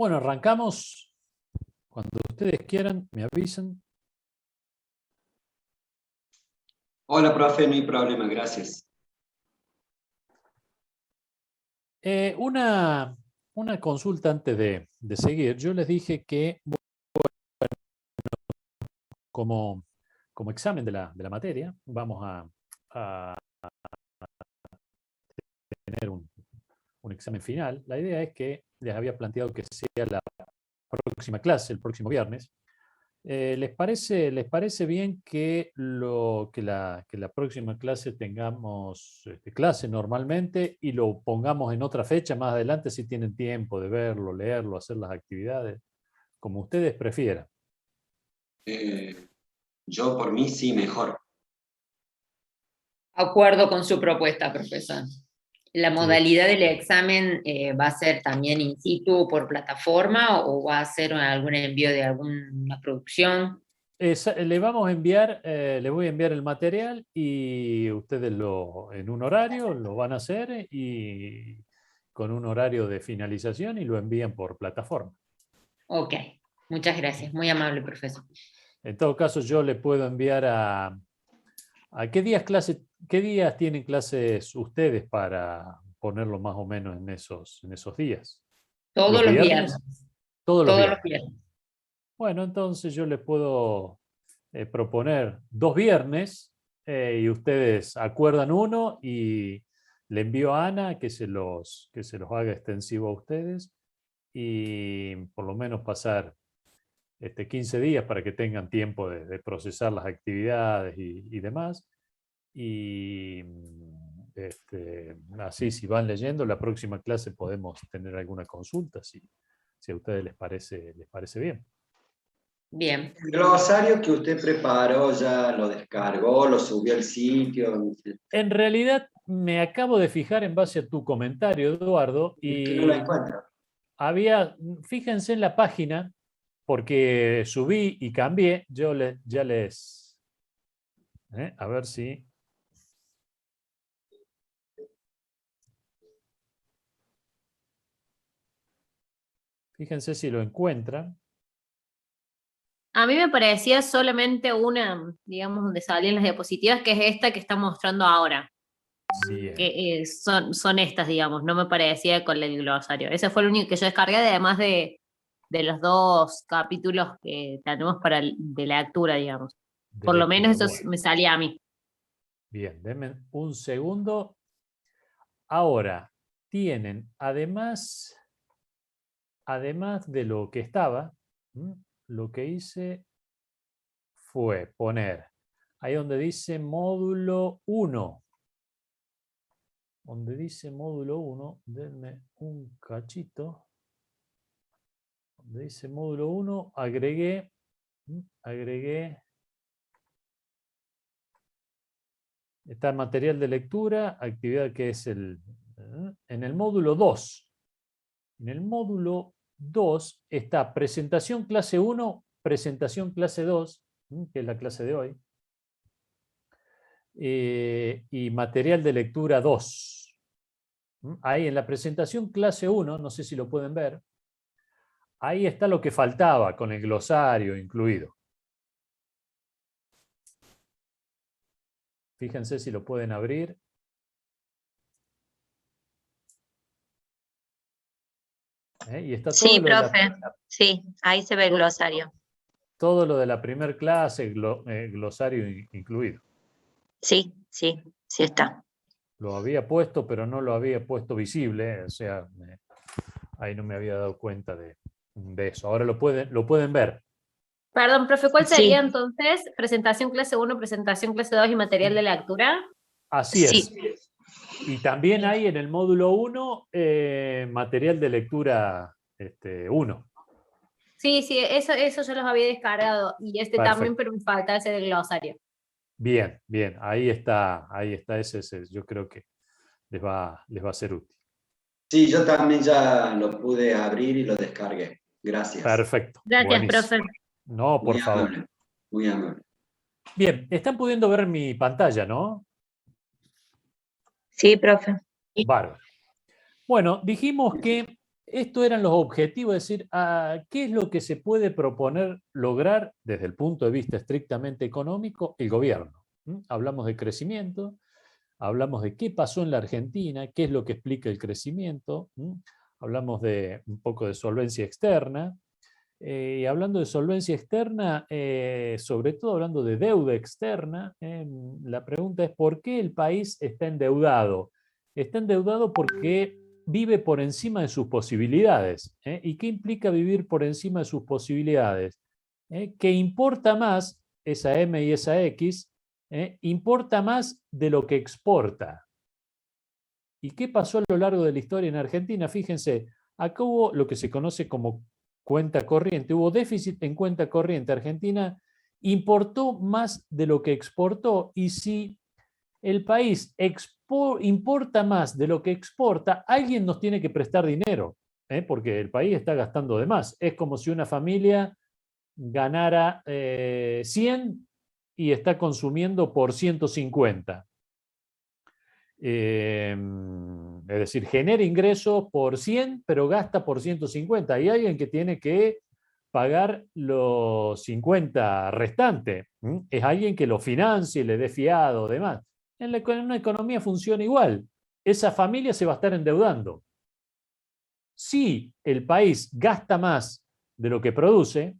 Bueno, arrancamos. Cuando ustedes quieran, me avisan. Hola, profe, no hay problema, gracias. Una consulta antes de seguir. Yo les dije que como examen de la materia, vamos a tener un examen final. La idea es que les había planteado que sea la próxima clase, el próximo viernes. ¿Les parece bien que la próxima clase tengamos clase normalmente y lo pongamos en otra fecha más adelante si tienen tiempo de verlo, leerlo, hacer las actividades, como ustedes prefieran? Yo por mí sí, mejor. Acuerdo con su propuesta, profesor. ¿La Sí. modalidad del examen va a ser también in situ por plataforma o va a ser algún envío de alguna producción? Le vamos a enviar, le voy a enviar el material y ustedes en un horario lo van a hacer y con un horario de finalización y lo envían por plataforma. Ok, muchas gracias. Muy amable, profesor. En todo caso, yo le puedo enviar ¿a qué días tienen clases ustedes para ponerlo más o menos en esos días? Todos los viernes. Todos los Todos viernes. los viernes. Bueno, entonces yo les puedo proponer 2 viernes y ustedes acuerdan uno y le envío a Ana que se los haga extensivo a ustedes y por lo menos pasar 15 días para que tengan tiempo de procesar las actividades y demás. Y así, si van leyendo, la próxima clase podemos tener alguna consulta, si a ustedes les parece bien. Bien. El glosario que usted preparó ya lo descargó, lo subió al sitio. En realidad, me acabo de fijar en base a tu comentario, Eduardo, Es que no lo y encuentro. fíjense en la página, porque subí y cambié, ya les... a ver si... Fíjense si lo encuentran. A mí me parecía solamente una, digamos, donde salían las diapositivas, que es esta que está mostrando ahora. Sí, Que son estas, digamos, no me parecía con el glosario. Ese fue el único que yo descargué, además de los 2 capítulos que tenemos de lectura, digamos. de Por lo lectura. menos eso Bueno, me salía a mí. bien, denme un segundo. Ahora, tienen, además de lo que estaba, lo que hice fue poner ahí donde dice módulo 1. Donde dice módulo 1, denme un cachito. Donde dice módulo 1, agregué está el material de lectura, actividad que es en el módulo 2. En el módulo 2 está presentación clase 1, presentación clase 2, que es la clase de hoy, y material de lectura 2. Ahí en la presentación clase 1, no sé si lo pueden ver, ahí está lo que faltaba con el glosario incluido. Fíjense si lo pueden abrir. Y está todo Sí, lo de profe. Sí, ahí se ve el glosario. todo lo de la primer clase, glosario incluido. Sí, sí, sí está. Lo había puesto, pero no lo había puesto visible, o sea, ahí no me había dado cuenta de eso. Ahora lo pueden ver. Perdón, profe, ¿cuál Sí. sería entonces? Presentación clase 1, presentación clase 2 y material de lectura. Así es. Sí. Y también hay en el módulo 1 material de lectura 1. Sí, eso yo los había descargado. Y también, Perfecto. pero me falta ese del glosario. Bien, bien. Ahí está ese. Yo creo que les va a ser útil. Sí, yo también ya lo pude abrir y lo descargué. Gracias. Perfecto. Gracias, Buenísimo. profe. No, por Muy favor. amable. Muy amable. Bien, están pudiendo ver mi pantalla, ¿no? Sí, profe. Bárbaro. Bueno, dijimos que estos eran los objetivos, es decir, ¿qué es lo que se puede proponer lograr desde el punto de vista estrictamente económico el gobierno? Hablamos de crecimiento, hablamos de qué pasó en la Argentina, qué es lo que explica el crecimiento, hablamos de un poco de solvencia externa, y hablando de solvencia externa, sobre todo hablando de deuda externa, la pregunta es ¿por qué el país está endeudado? Está endeudado porque vive por encima de sus posibilidades. ¿Y qué implica vivir por encima de sus posibilidades? Que importa más, esa M y esa X, importa más de lo que exporta. ¿Y qué pasó a lo largo de la historia en Argentina? Fíjense, acá hubo lo que se conoce como cuenta corriente, hubo déficit en cuenta corriente. Argentina importó más de lo que exportó, y si el país importa más de lo que exporta, alguien nos tiene que prestar dinero, porque el país está gastando de más. Es como si una familia ganara 100 y está consumiendo por 150. Es decir, genera ingresos por 100, pero gasta por 150. Hay alguien que tiene que pagar los 50 restantes. Es alguien que lo financie, le dé fiado, demás. En una economía funciona igual. Esa familia se va a estar endeudando. Si el país gasta más de lo que produce,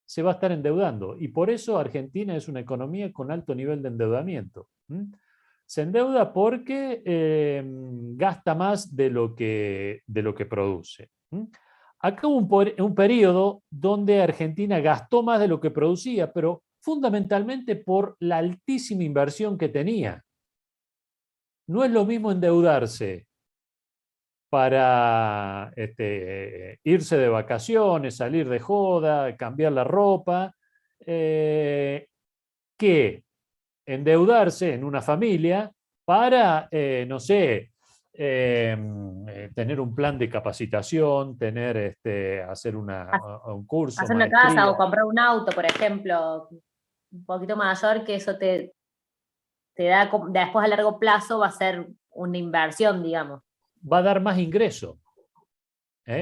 se va a estar endeudando. Y por eso Argentina es una economía con alto nivel de endeudamiento. Se endeuda porque gasta más de lo que produce. Acá hubo un periodo donde Argentina gastó más de lo que producía, pero fundamentalmente por la altísima inversión que tenía. No es lo mismo endeudarse para irse de vacaciones, salir de joda, cambiar la ropa, que endeudarse en una familia para, no sé, tener un plan de capacitación, hacer un curso, Hacer una casa maestría. o comprar un auto, por ejemplo, un poquito mayor, que eso te da, después a largo plazo va a ser una inversión, digamos. Va a dar más ingreso.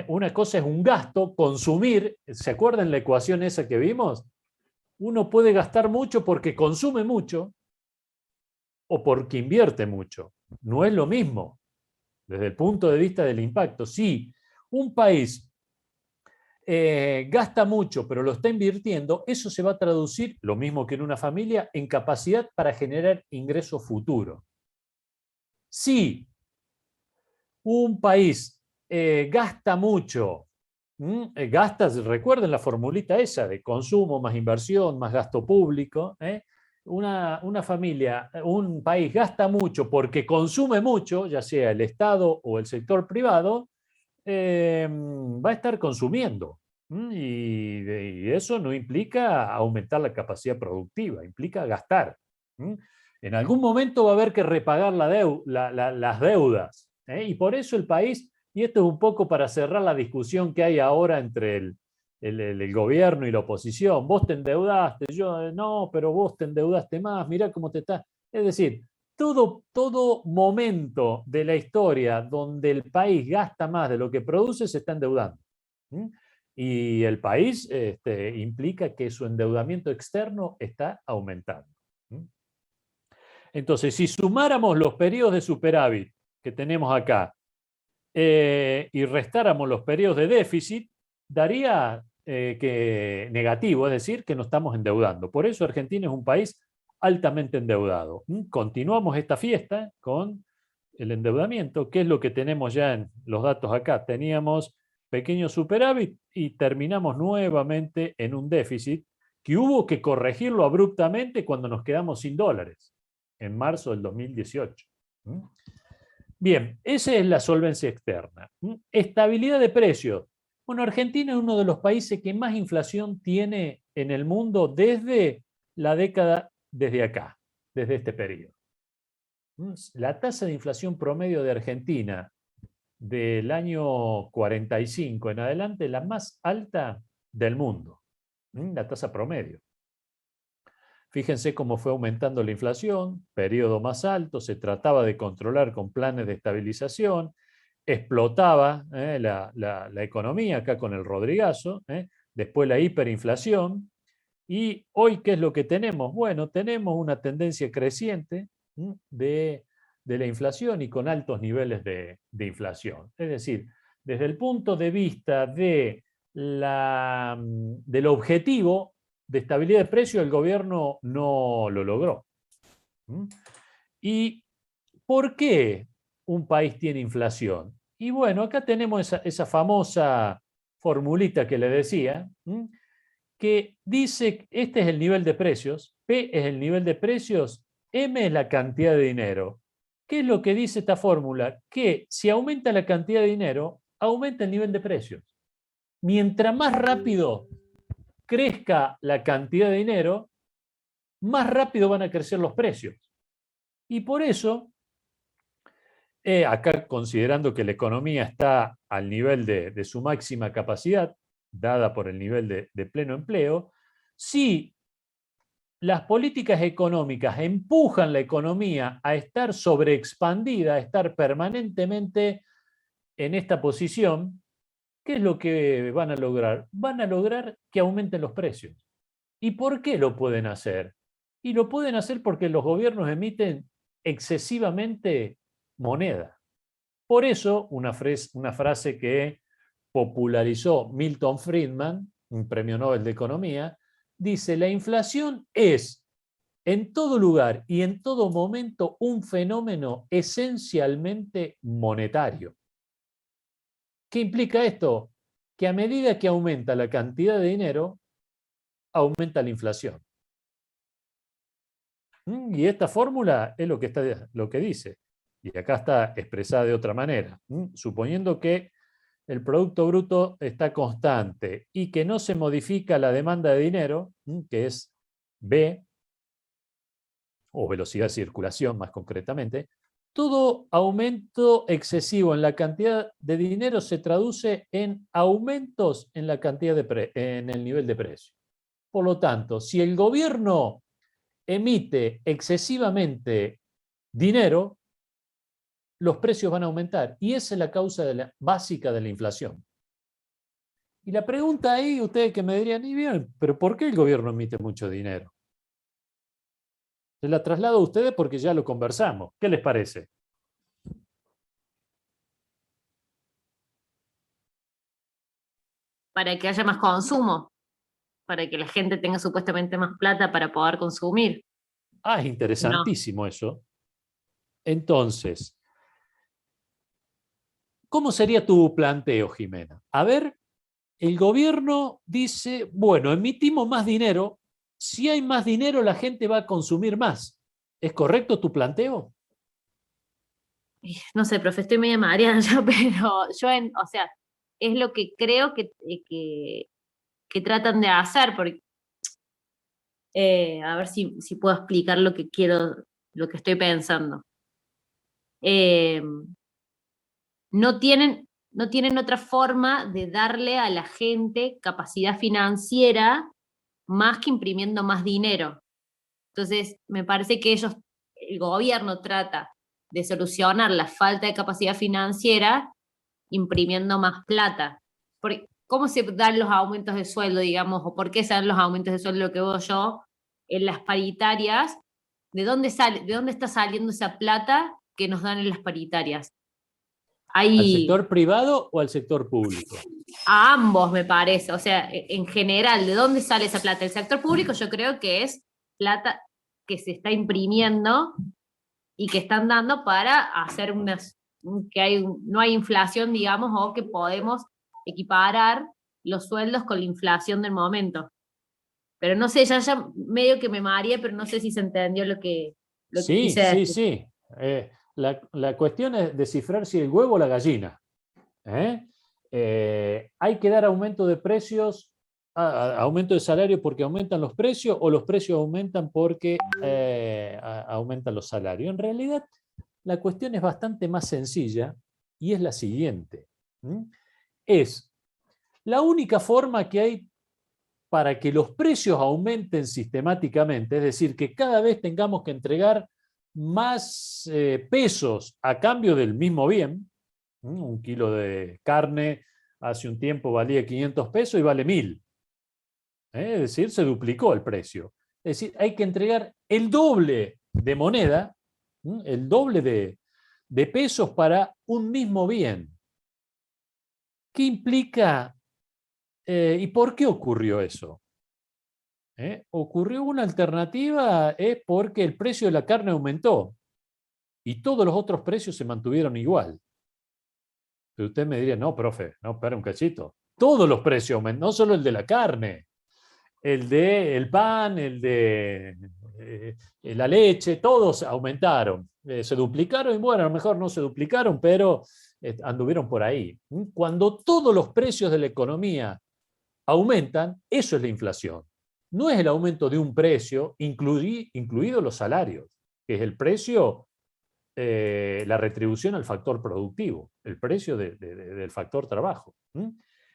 Una cosa es un gasto, consumir. ¿Se acuerdan la ecuación esa que vimos? Uno puede gastar mucho porque consume mucho o porque invierte mucho. No es lo mismo desde el punto de vista del impacto. Si un país gasta mucho pero lo está invirtiendo, eso se va a traducir, lo mismo que en una familia, en capacidad para generar ingreso futuro. Si un país gasta mucho, recuerden la formulita esa de consumo más inversión más gasto público, una familia, un país gasta mucho porque consume mucho, ya sea el Estado o el sector privado, va a estar consumiendo. Y eso no implica aumentar la capacidad productiva, implica gastar. En algún momento va a haber que repagar las deudas. Y por eso el país, y esto es un poco para cerrar la discusión que hay ahora entre el gobierno y la oposición, vos te endeudaste, yo no, pero vos te endeudaste más, mirá cómo te estás. Es decir, todo momento de la historia donde el país gasta más de lo que produce se está endeudando. Y el país implica que su endeudamiento externo está aumentando. Entonces, si sumáramos los periodos de superávit que tenemos acá y restáramos los periodos de déficit, daría que negativo, es decir, que nos estamos endeudando. Por eso Argentina es un país altamente endeudado. Continuamos esta fiesta con el endeudamiento, que es lo que tenemos ya en los datos acá. Teníamos pequeño superávit y terminamos nuevamente en un déficit que hubo que corregirlo abruptamente cuando nos quedamos sin dólares, en marzo del 2018. Bien, esa es la solvencia externa. Estabilidad de precios. Bueno, Argentina es uno de los países que más inflación tiene en el mundo desde la década, desde acá, desde este periodo. La tasa de inflación promedio de Argentina del año 45 en adelante, la más alta del mundo, la tasa promedio. Fíjense cómo fue aumentando la inflación, periodo más alto, se trataba de controlar con planes de estabilización, explotaba la economía acá con el Rodrigazo, después la hiperinflación, y hoy, ¿qué es lo que tenemos? Bueno, tenemos una tendencia creciente de la inflación y con altos niveles de inflación. Es decir, desde el punto de vista del objetivo de estabilidad de precios, el gobierno no lo logró. ¿Y por qué un país tiene inflación? Y bueno, acá tenemos esa famosa formulita que le decía, que dice, este es el nivel de precios, P es el nivel de precios, M es la cantidad de dinero. ¿Qué es lo que dice esta fórmula? Que si aumenta la cantidad de dinero, aumenta el nivel de precios. Mientras más rápido crezca la cantidad de dinero, más rápido van a crecer los precios. Y por eso, acá considerando que la economía está al nivel de su máxima capacidad, dada por el nivel de pleno empleo, si las políticas económicas empujan la economía a estar sobreexpandida, a estar permanentemente en esta posición, ¿qué es lo que van a lograr? Van a lograr que aumenten los precios. ¿Y por qué lo pueden hacer? Y lo pueden hacer porque los gobiernos emiten excesivamente moneda. Por eso, una frase que popularizó Milton Friedman, un premio Nobel de Economía, dice: la inflación es en todo lugar y en todo momento un fenómeno esencialmente monetario. ¿Qué implica esto? Que a medida que aumenta la cantidad de dinero, aumenta la inflación. Y esta fórmula es lo que dice. Y acá está expresada de otra manera. Suponiendo que el Producto Bruto está constante y que no se modifica la demanda de dinero, que es B, o velocidad de circulación más concretamente, todo aumento excesivo en la cantidad de dinero se traduce en aumentos en la cantidad en el nivel de precio. Por lo tanto, si el gobierno emite excesivamente dinero, los precios van a aumentar. Y esa es la causa básica de la inflación. Y la pregunta ahí, ustedes que me dirían, y bien, pero ¿por qué el gobierno emite mucho dinero? Se la traslado a ustedes porque ya lo conversamos. ¿Qué les parece? Para que haya más consumo, para que la gente tenga supuestamente más plata para poder consumir. Ah, es interesantísimo eso. Entonces, ¿cómo sería tu planteo, Jimena? A ver, el gobierno dice, bueno, emitimos más dinero, si hay más dinero la gente va a consumir más. ¿Es correcto tu planteo? No sé, profe, estoy media mareada ya, pero yo, o sea, es lo que creo que tratan de hacer, porque, a ver si puedo explicar lo que quiero, lo que estoy pensando. No tienen otra forma de darle a la gente capacidad financiera más que imprimiendo más dinero. Entonces, me parece que el gobierno trata de solucionar la falta de capacidad financiera imprimiendo más plata. ¿Cómo se dan los aumentos de sueldo, digamos, o por qué se dan los aumentos de sueldo, lo que veo yo, en las paritarias? ¿De dónde está saliendo esa plata que nos dan en las paritarias? ¿Al sector privado o al sector público? A ambos, me parece. O sea, en general, ¿de dónde sale esa plata? El sector público yo creo que es plata que se está imprimiendo y que están dando para hacer no hay inflación, digamos, o que podemos equiparar los sueldos con la inflación del momento. Pero no sé, ya medio que me mareé, pero no sé si se entendió lo que Sí, quise decir. sí. La cuestión es descifrar si el huevo o la gallina. ¿Hay que dar aumento de precios, aumento de salario porque aumentan los precios o los precios aumentan porque aumentan los salarios? En realidad, la cuestión es bastante más sencilla y es la siguiente. Es la única forma que hay para que los precios aumenten sistemáticamente, es decir, que cada vez tengamos que entregar más pesos a cambio del mismo bien, Un kilo de carne hace un tiempo valía 500 pesos y vale 1000. Es decir, se duplicó el precio. Es decir, hay que entregar el doble de moneda, el doble de pesos para un mismo bien. ¿Qué implica y por qué ocurrió eso? Ocurrió una alternativa porque el precio de la carne aumentó y todos los otros precios se mantuvieron igual. Pero usted me diría, no, profe, no, espera un cachito. Todos los precios aumentaron, no solo el de la carne, el del pan, el de la leche, todos aumentaron. Se duplicaron y bueno, a lo mejor no se duplicaron, pero anduvieron por ahí. Cuando todos los precios de la economía aumentan, eso es la inflación. No es el aumento de un precio, incluidos los salarios, que es el precio, la retribución al factor productivo, el precio del factor trabajo.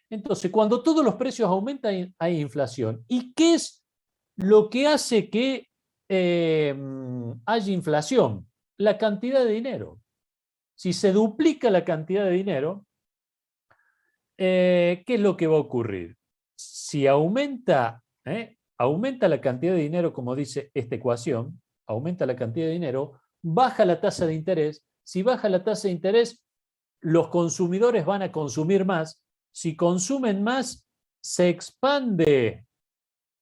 Entonces, cuando todos los precios aumentan, hay inflación. ¿Y qué es lo que hace que haya inflación? La cantidad de dinero. Si se duplica la cantidad de dinero, ¿qué es lo que va a ocurrir? Si aumenta la cantidad de dinero, como dice esta ecuación, aumenta la cantidad de dinero, baja la tasa de interés. Si baja la tasa de interés, los consumidores van a consumir más. Si consumen más, se expande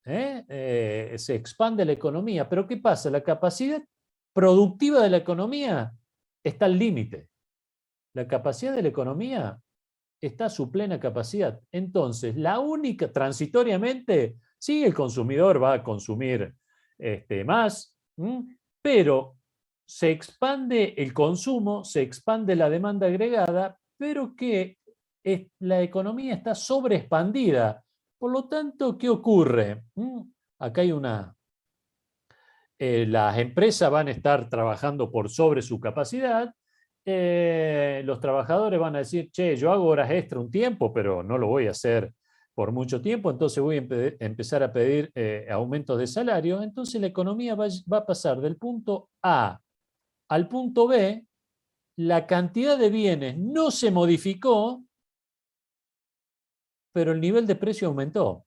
la economía. Pero ¿qué pasa? La capacidad productiva de la economía está al límite. La capacidad de la economía está a su plena capacidad. Entonces, transitoriamente, sí, el consumidor va a consumir más, pero se expande el consumo, se expande la demanda agregada, pero que la economía está sobreexpandida. Por lo tanto, ¿qué ocurre? Acá hay las empresas van a estar trabajando por sobre su capacidad. Los trabajadores van a decir, che, yo hago horas extra un tiempo, pero no lo voy a hacer por mucho tiempo, entonces voy a empezar a pedir aumentos de salario. Entonces la economía va a pasar del punto A al punto B, la cantidad de bienes no se modificó, pero el nivel de precio aumentó.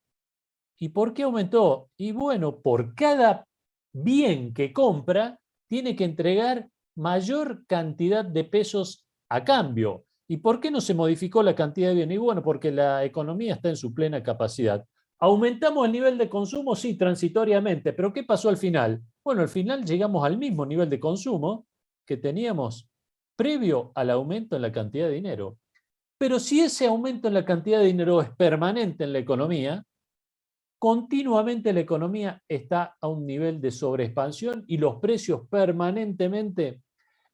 ¿Y por qué aumentó? Y bueno, por cada bien que compra, tiene que entregar mayor cantidad de pesos a cambio. ¿Y por qué no se modificó la cantidad de bienes? Y bueno, porque la economía está en su plena capacidad. ¿Aumentamos el nivel de consumo? Sí, transitoriamente. ¿Pero qué pasó al final? Bueno, al final llegamos al mismo nivel de consumo que teníamos previo al aumento en la cantidad de dinero. Pero si ese aumento en la cantidad de dinero es permanente en la economía, continuamente la economía está a un nivel de sobreexpansión y los precios permanentemente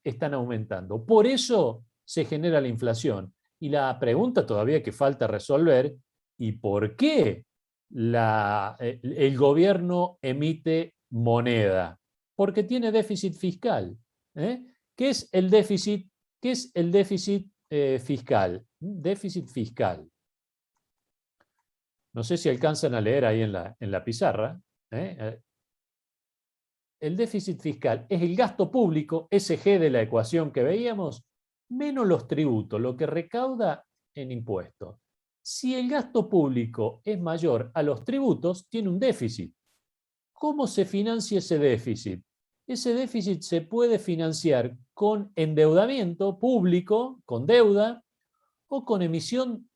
están aumentando. Por eso se genera la inflación. Y la pregunta todavía que falta resolver, ¿y por qué el gobierno emite moneda? Porque tiene déficit fiscal. ¿Qué es el déficit? ¿Qué es el déficit fiscal? Déficit fiscal. No sé si alcanzan a leer ahí en la pizarra. El déficit fiscal es el gasto público, ese G de la ecuación que veíamos, menos los tributos, lo que recauda en impuestos. Si el gasto público es mayor a los tributos, tiene un déficit. ¿Cómo se financia ese déficit? Ese déficit se puede financiar con endeudamiento público, con deuda, o con emisión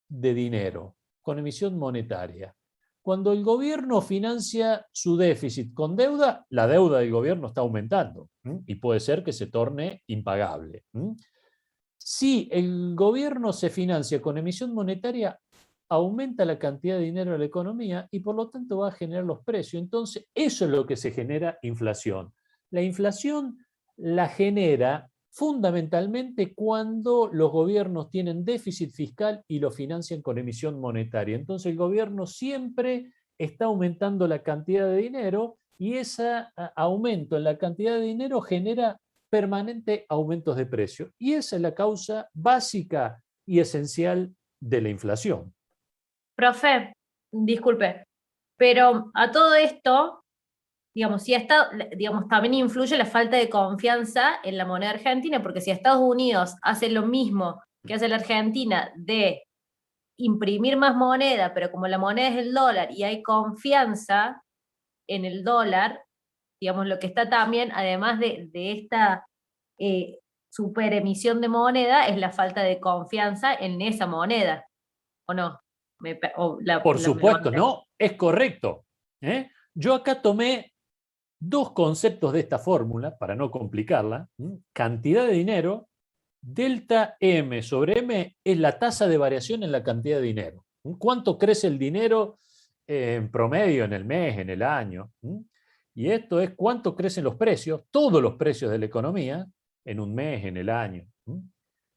de dinero, con emisión monetaria. Cuando el gobierno financia su déficit con deuda, la deuda del gobierno está aumentando y puede ser que se torne impagable. Si el gobierno se financia con emisión monetaria, aumenta la cantidad de dinero de la economía y por lo tanto va a generar los precios. Entonces, eso es lo que se genera inflación. La inflación la genera fundamentalmente cuando los gobiernos tienen déficit fiscal y lo financian con emisión monetaria. Entonces el gobierno siempre está aumentando la cantidad de dinero y ese aumento en la cantidad de dinero genera permanente aumentos de precio. Y esa es la causa básica y esencial de la inflación. Profe, disculpe, pero a todo esto, digamos, también influye la falta de confianza en la moneda argentina, porque si Estados Unidos hace lo mismo que hace la Argentina de imprimir más moneda, pero como la moneda es el dólar y hay confianza en el dólar, digamos, lo que está también, además de esta superemisión de moneda, es la falta de confianza en esa moneda, ¿o no? Por Me supuesto, levanté. no, es correcto. ¿Eh? Yo acá tomé dos conceptos de esta fórmula, para no complicarla. Cantidad de dinero, delta M sobre M es la tasa de variación en la cantidad de dinero. ¿Cuánto crece el dinero en promedio en el mes, en el año? Y esto es cuánto crecen los precios, todos los precios de la economía, en un mes, en el año.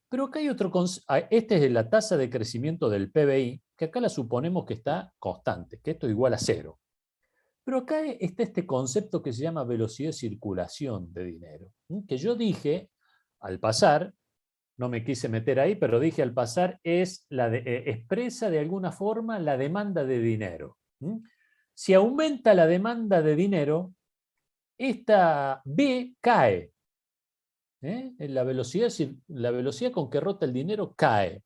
Pero acá hay otro concepto, este es la tasa de crecimiento del PBI, que acá la suponemos que está constante, que esto es igual a cero. Pero acá está este concepto que se llama velocidad de circulación de dinero, que yo dije al pasar, no me quise meter ahí, pero dije al pasar es expresa de alguna forma la demanda de dinero. Si aumenta la demanda de dinero, esta B cae. La velocidad con que rota el dinero cae.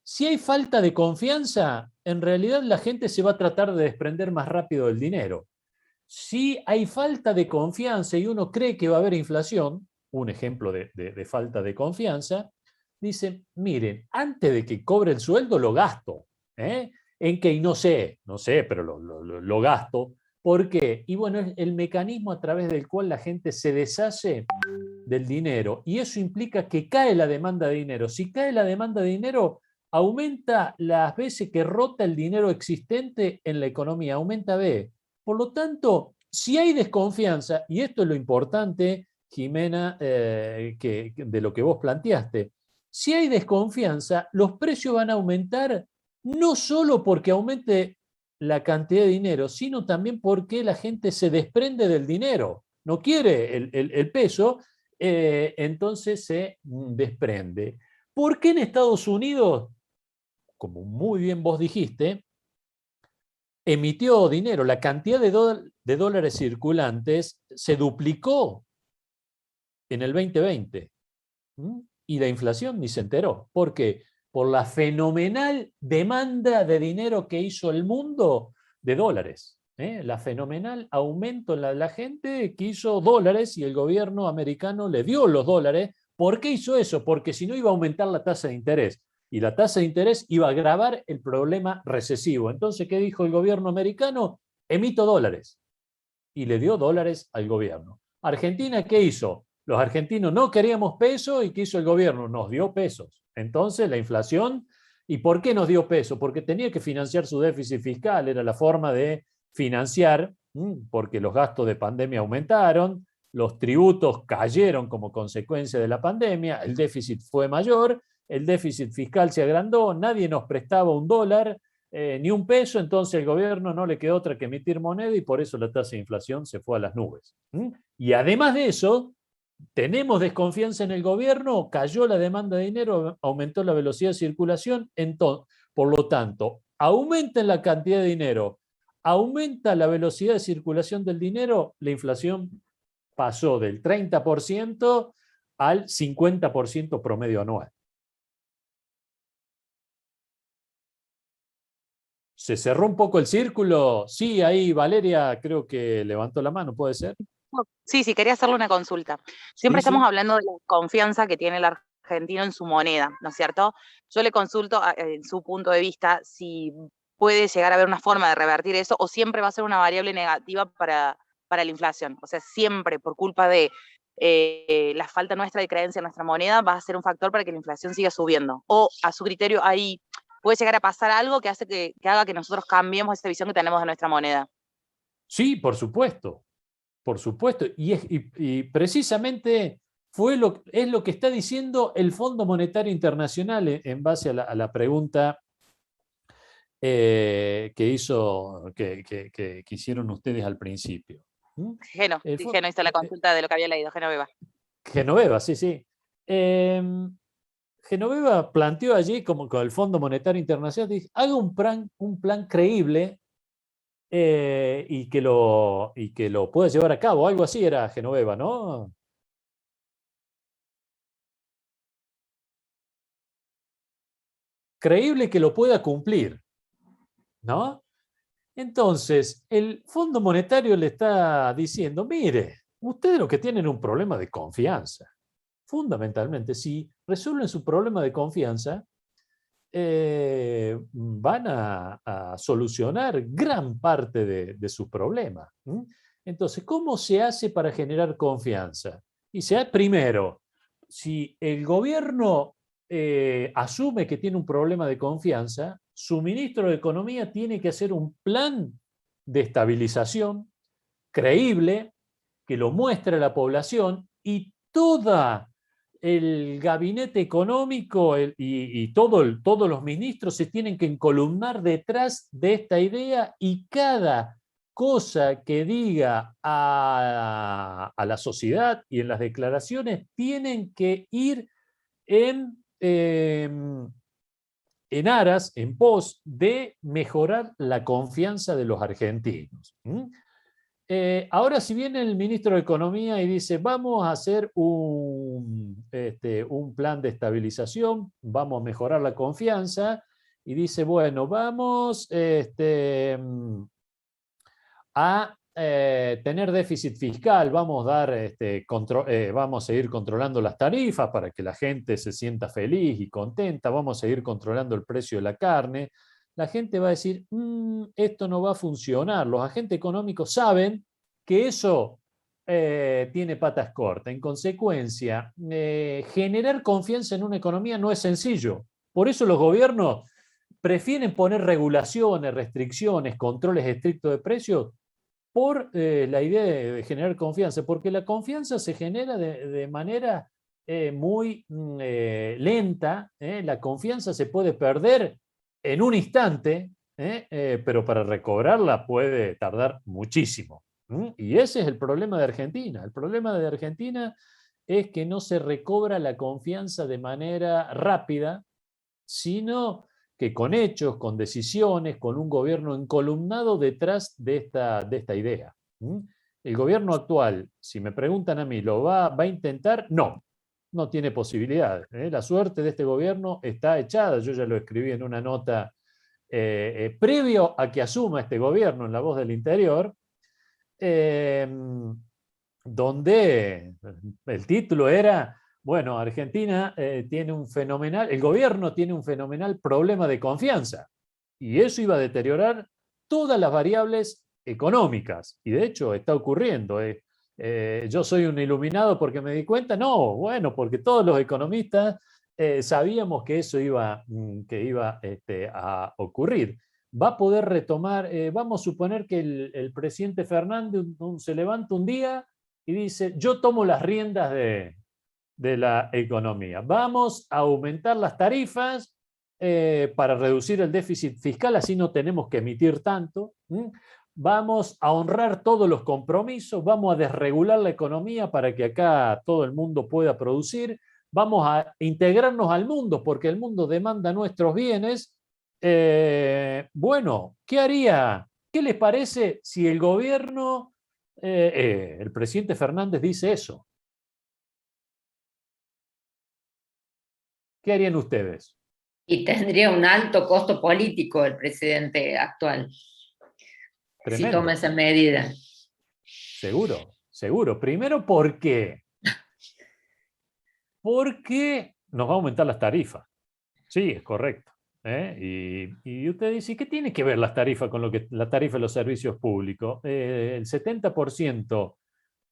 Si hay falta de confianza, en realidad la gente se va a tratar de desprender más rápido del dinero. Si hay falta de confianza y uno cree que va a haber inflación, un ejemplo de falta de confianza, dice, miren, antes de que cobre el sueldo lo gasto. ¿En qué? Y no sé, pero lo gasto. ¿Por qué? Y bueno, es el mecanismo a través del cual la gente se deshace del dinero y eso implica que cae la demanda de dinero. Si cae la demanda de dinero, aumenta las veces que rota el dinero existente en la economía, aumenta B. Por lo tanto, si hay desconfianza, y esto es lo importante, Jimena, de lo que vos planteaste, si hay desconfianza, los precios van a aumentar no solo porque aumente la cantidad de dinero, sino también porque la gente se desprende del dinero, no quiere el peso, entonces se desprende. ¿Por qué en Estados Unidos, como muy bien vos dijiste, emitió dinero? La cantidad de dólares circulantes se duplicó en el 2020 y la inflación ni se enteró. ¿Por qué? Por la fenomenal demanda de dinero que hizo el mundo de dólares. La fenomenal aumento en la gente que hizo dólares y el gobierno americano le dio los dólares. ¿Por qué hizo eso? Porque si no iba a aumentar la tasa de interés y la tasa de interés iba a agravar el problema recesivo. Entonces, ¿qué dijo el gobierno americano? Emito dólares. Y le dio dólares al gobierno. Argentina, ¿qué hizo? Los argentinos no queríamos peso y ¿qué hizo el gobierno? Nos dio pesos. Entonces, la inflación, ¿y por qué nos dio peso? Porque tenía que financiar su déficit fiscal, era la forma de financiar, porque los gastos de pandemia aumentaron, los tributos cayeron como consecuencia de la pandemia, el déficit fue mayor, el déficit fiscal se agrandó, nadie nos prestaba un dólar, ni un peso, entonces el gobierno no le quedó otra que emitir moneda y por eso la tasa de inflación se fue a las nubes. Y además de eso, tenemos desconfianza en el gobierno, cayó la demanda de dinero, aumentó la velocidad de circulación, entonces, por lo tanto, aumenta la cantidad de dinero, aumenta la velocidad de circulación del dinero, la inflación pasó del 30% al 50% promedio anual. ¿Se cerró un poco el círculo? Sí, ahí Valeria creo que levantó la mano, ¿puede ser? Sí, sí, quería hacerle una consulta. Sí, Siempre estamos sí. hablando de la confianza que tiene el argentino en su moneda, ¿no es cierto? Yo le consulto en su punto de vista si puede llegar a haber una forma de revertir eso o siempre va a ser una variable negativa para la inflación. O sea, siempre por culpa de la falta nuestra de creencia en nuestra moneda va a ser un factor para que la inflación siga subiendo. O a su criterio ahí puede llegar a pasar algo que hace que haga que nosotros cambiemos esa visión que tenemos de nuestra moneda. Sí, por supuesto. Por supuesto. Y precisamente es lo que está diciendo el Fondo Monetario Internacional en base a la pregunta que hicieron ustedes al principio. Geno hizo la consulta de lo que había leído, Genoveva. Genoveva, sí, sí. Genoveva planteó allí, como con el Fondo Monetario Internacional, dice, haga un plan creíble y que lo pueda llevar a cabo. Algo así era Genoveva, ¿no? creíble que lo pueda cumplir, ¿no? Entonces, el Fondo Monetario le está diciendo, mire, ustedes lo que tienen es un problema de confianza. Fundamentalmente, si resuelven su problema de confianza, van a solucionar gran parte de sus problemas. Entonces, ¿cómo se hace para generar confianza? Y primero, si el gobierno asume que tiene un problema de confianza, su ministro de Economía tiene que hacer un plan de estabilización creíble, que lo muestre a la población, y todo el gabinete económico todos los ministros se tienen que encolumnar detrás de esta idea, y cada cosa que diga a la sociedad y en las declaraciones tienen que ir en aras, en pos de mejorar la confianza de los argentinos. Ahora, si viene el ministro de Economía y dice, vamos a hacer un plan de estabilización, vamos a mejorar la confianza, y dice, bueno, vamos a tener déficit fiscal, vamos a seguir controlando las tarifas para que la gente se sienta feliz y contenta, vamos a seguir controlando el precio de la carne. La gente va a decir, esto no va a funcionar. Los agentes económicos saben que eso tiene patas cortas. En consecuencia, generar confianza en una economía no es sencillo. Por eso los gobiernos prefieren poner regulaciones, restricciones, controles estrictos de precios, por la idea de generar confianza, porque la confianza se genera de manera muy lenta. La confianza se puede perder en un instante, pero para recobrarla puede tardar muchísimo. Y ese es el problema de Argentina. El problema de Argentina es que no se recobra la confianza de manera rápida, sino que con hechos, con decisiones, con un gobierno encolumnado detrás de esta idea. El gobierno actual, si me preguntan a mí, ¿lo va a intentar? No, no tiene posibilidades. La suerte de este gobierno está echada. Yo ya lo escribí en una nota previo a que asuma este gobierno en La Voz del Interior, donde el título era, bueno, Argentina tiene el gobierno tiene un fenomenal problema de confianza, y eso iba a deteriorar todas las variables económicas, y de hecho está ocurriendo. Yo soy un iluminado porque me di cuenta, no, bueno, porque todos los economistas sabíamos que eso iba a ocurrir. Va a poder retomar, vamos a suponer que el presidente Fernández se levanta un día y dice, yo tomo las riendas de la economía. Vamos a aumentar las tarifas para reducir el déficit fiscal, así no tenemos que emitir tanto. Vamos a honrar todos los compromisos, vamos a desregular la economía para que acá todo el mundo pueda producir, vamos a integrarnos al mundo porque el mundo demanda nuestros bienes. Bueno, ¿qué haría? ¿Qué les parece si el gobierno, el presidente Fernández dice eso? ¿Qué harían ustedes? Y tendría un alto costo político el presidente actual, Tremendo. si toma esa medida. Seguro, seguro. Primero, ¿por qué? Porque nos va a aumentar las tarifas. Sí, es correcto. Y usted dice, ¿qué tiene que ver las tarifas con la tarifa de los servicios públicos? El 70%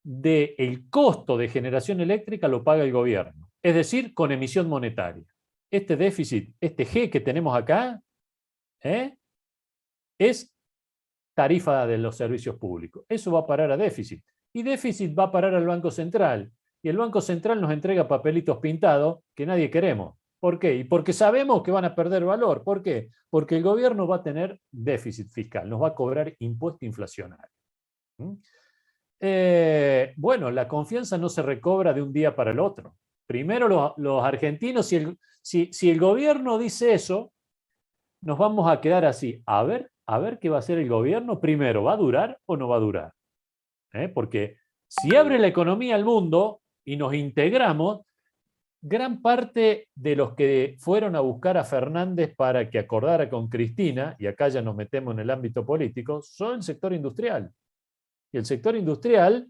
del costo de generación eléctrica lo paga el gobierno, es decir, con emisión monetaria. Este déficit, este G que tenemos acá, es tarifa de los servicios públicos. Eso va a parar a déficit. Y déficit va a parar al Banco Central. Y el Banco Central nos entrega papelitos pintados que nadie queremos. ¿Por qué? Y porque sabemos que van a perder valor. ¿Por qué? Porque el gobierno va a tener déficit fiscal, nos va a cobrar impuesto inflacionario. Bueno, la confianza no se recobra de un día para el otro. Primero los argentinos, si el gobierno dice eso, nos vamos a quedar así. A ver qué va a hacer el gobierno. Primero, ¿va a durar o no va a durar? Porque si abre la economía al mundo y nos integramos, gran parte de los que fueron a buscar a Fernández para que acordara con Cristina, y acá ya nos metemos en el ámbito político, son el sector industrial. Y el sector industrial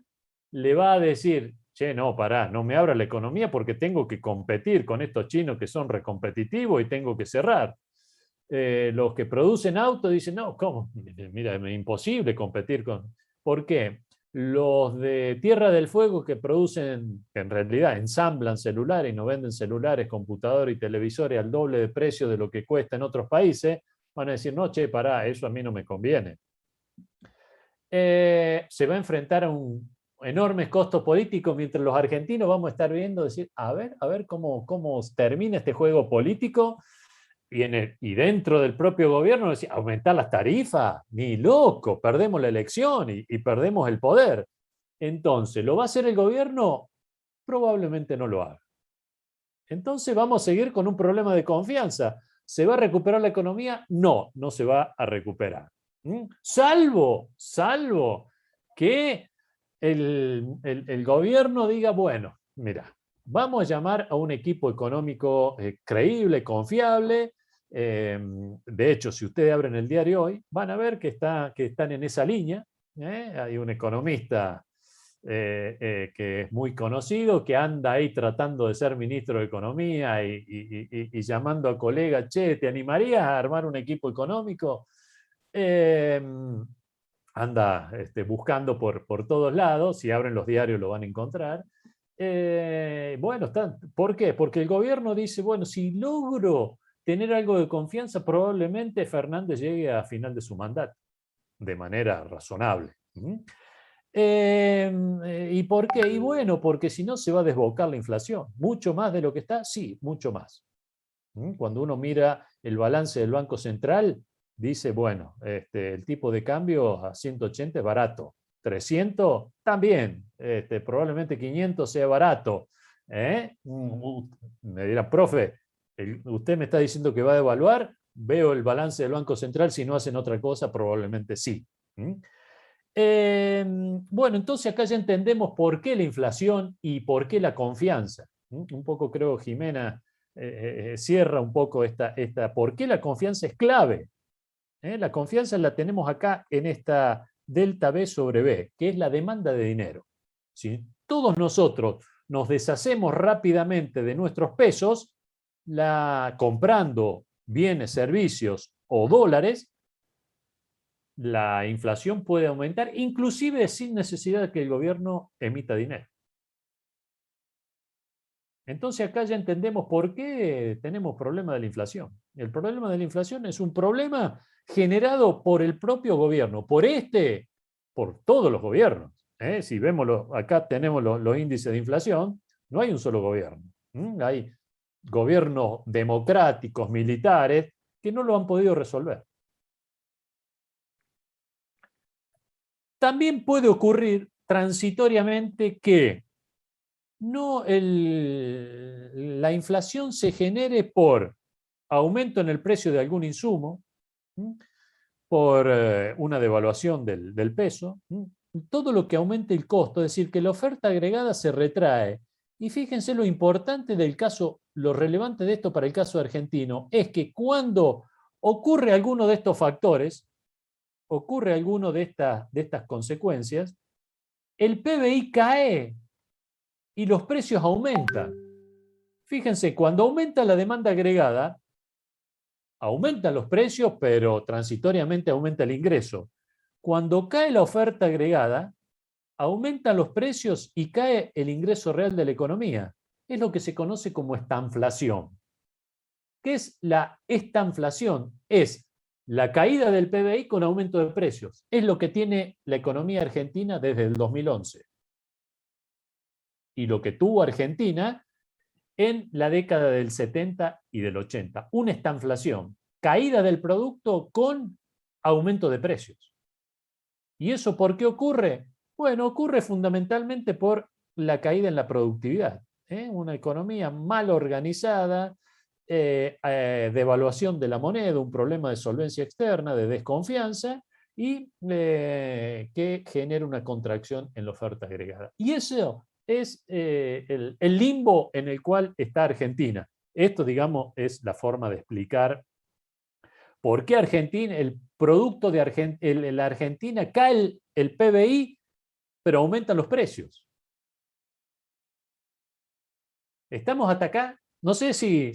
le va a decir, che, no, pará, no me abra la economía porque tengo que competir con estos chinos que son recompetitivos y tengo que cerrar. Los que producen autos dicen, no, ¿cómo? Mira, es imposible competir con... ¿Por qué? Los de Tierra del Fuego que producen, que en realidad ensamblan celulares y nos venden celulares, computadores y televisores al doble de precio de lo que cuesta en otros países, van a decir, no, che, pará, eso a mí no me conviene. Se va a enfrentar a un enormes costos políticos, mientras los argentinos vamos a estar viendo, decir, a ver cómo termina este juego político, y dentro del propio gobierno decir, aumentar las tarifas, ni loco, perdemos la elección y perdemos el poder. Entonces, ¿lo va a hacer el gobierno? Probablemente no lo haga. Entonces vamos a seguir con un problema de confianza. ¿Se va a recuperar la economía? No, no se va a recuperar. Salvo que el gobierno diga, bueno, mira, vamos a llamar a un equipo económico creíble, confiable. De hecho, si ustedes abren el diario hoy, van a ver que están en esa línea. Hay un economista que es muy conocido, que anda ahí tratando de ser ministro de Economía y llamando a colegas, che, ¿te animarías a armar un equipo económico? Anda buscando por todos lados, si abren los diarios lo van a encontrar. Bueno, ¿por qué? Porque el gobierno dice, bueno, si logro tener algo de confianza, probablemente Fernández llegue a final de su mandato, de manera razonable. ¿Y por qué? Y bueno, porque si no se va a desbocar la inflación. ¿Mucho más de lo que está? Sí, mucho más. Cuando uno mira el balance del Banco Central, dice, bueno, el tipo de cambio a 180 es barato. 300 también, probablemente 500 sea barato. Me dirá, profe, usted me está diciendo que va a devaluar, veo el balance del Banco Central, si no hacen otra cosa, probablemente sí. Bueno, entonces acá ya entendemos por qué la inflación y por qué la confianza. Un poco creo, Jimena, cierra un poco por qué la confianza es clave. La confianza la tenemos acá en esta delta B sobre B, que es la demanda de dinero. Si todos nosotros nos deshacemos rápidamente de nuestros pesos, comprando bienes, servicios o dólares, la inflación puede aumentar, inclusive sin necesidad de que el gobierno emita dinero. Entonces acá ya entendemos por qué tenemos problema de la inflación. El problema de la inflación es un problema generado por el propio gobierno, por todos los gobiernos. Si vemos, acá tenemos los índices de inflación, no hay un solo gobierno. Hay gobiernos democráticos, militares, que no lo han podido resolver. También puede ocurrir transitoriamente que la inflación se genere por aumento en el precio de algún insumo, por una devaluación del peso, todo lo que aumente el costo, es decir, que la oferta agregada se retrae. Y fíjense lo importante del caso, lo relevante de esto para el caso argentino, es que cuando ocurre alguno de estos factores, ocurre alguno de estas consecuencias, el PBI cae y los precios aumentan. Fíjense, cuando aumenta la demanda agregada, aumentan los precios, pero transitoriamente aumenta el ingreso. Cuando cae la oferta agregada, aumentan los precios y cae el ingreso real de la economía. Es lo que se conoce como estanflación. ¿Qué es la estanflación? Es la caída del PBI con aumento de precios. Es lo que tiene la economía argentina desde el 2011. Y lo que tuvo Argentina en la década del 70 y del 80. Una estanflación, caída del producto con aumento de precios. ¿Y eso por qué ocurre? Bueno, ocurre fundamentalmente por la caída en la productividad. Una economía mal organizada, devaluación de la moneda, un problema de solvencia externa, de desconfianza, y que genera una contracción en la oferta agregada. Y eso es el limbo en el cual está Argentina. Esto, digamos, es la forma de explicar por qué Argentina, el producto de la Argentina cae el PBI, pero aumentan los precios. ¿Estamos hasta acá? No sé si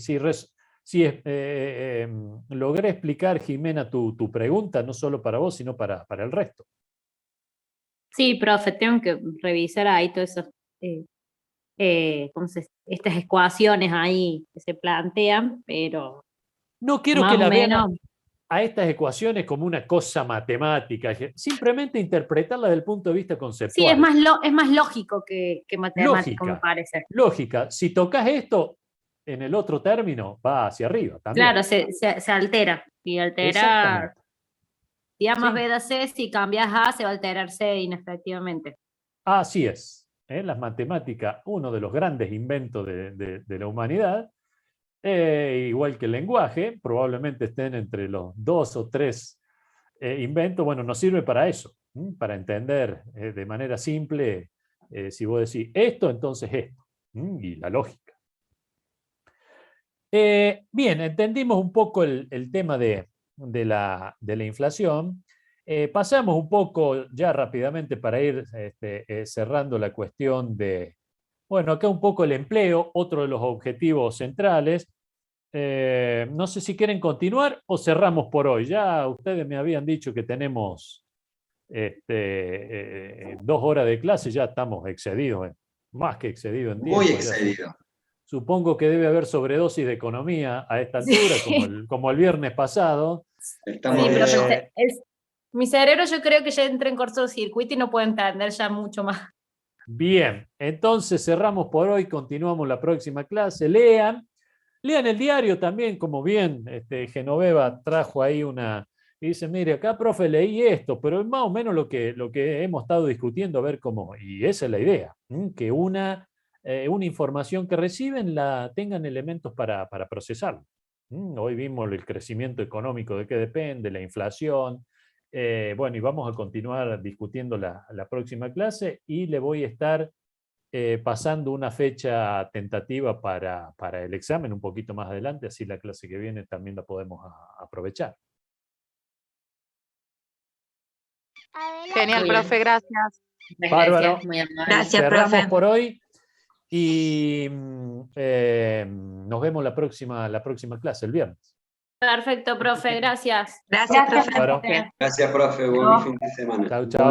logré explicar, Jimena, tu pregunta, no solo para vos, sino para el resto. Sí, profe, tengo que revisar ahí todas esas, estas ecuaciones ahí que se plantean, pero No quiero más que o la vean menos, a estas ecuaciones como una cosa matemática, simplemente interpretarla desde el punto de vista sí, conceptual. es más lógico que matemático, me Lógica, parece. lógica. Si tocas esto, en el otro término va hacia arriba también. Claro, se altera, y altera, Exactamente. si A más Sí. B da C, si cambias A, se va a alterar C inefectivamente. Así es. Las matemáticas, uno de los grandes inventos de la humanidad, igual que el lenguaje, probablemente estén entre los 2 o 3 inventos. Bueno, nos sirve para eso, para entender de manera simple, si vos decís esto, entonces esto, y la lógica. Bien, entendimos un poco el tema de la inflación. Pasamos un poco ya rápidamente para ir cerrando la cuestión de, bueno, acá un poco el empleo, otro de los objetivos centrales. No sé si quieren continuar o cerramos por hoy. Ya ustedes me habían dicho que tenemos 2 horas de clase, ya estamos excedidos, más que excedidos en tiempo. Muy ya excedido. supongo que debe haber sobredosis de economía a esta altura, Sí. como el viernes pasado. Estamos Sí, bien. profe, mi cerebro yo creo que ya entra en cortocircuito y no puedo entender ya mucho más. Bien, entonces cerramos por hoy, continuamos la próxima clase. Lean el diario también, como bien Genoveva trajo ahí y dice, mire, acá, profe, leí esto, pero es más o menos lo que hemos estado discutiendo, a ver cómo, y esa es la idea, que una información que reciben tengan elementos para procesarla. Hoy vimos el crecimiento económico de qué depende, la inflación. Bueno, y vamos a continuar discutiendo la próxima clase y le voy a estar pasando una fecha tentativa para el examen un poquito más adelante, así la clase que viene también la podemos aprovechar. Genial, Muy bien. profe, gracias. Muchas Bárbaro. gracias, muy amable. Gracias, Cerramos profe. por hoy y nos vemos la próxima clase, el viernes. Perfecto, profe, gracias. Gracias, profe. Bárbaro. Gracias, profe. Buen fin de semana. Chau, chau.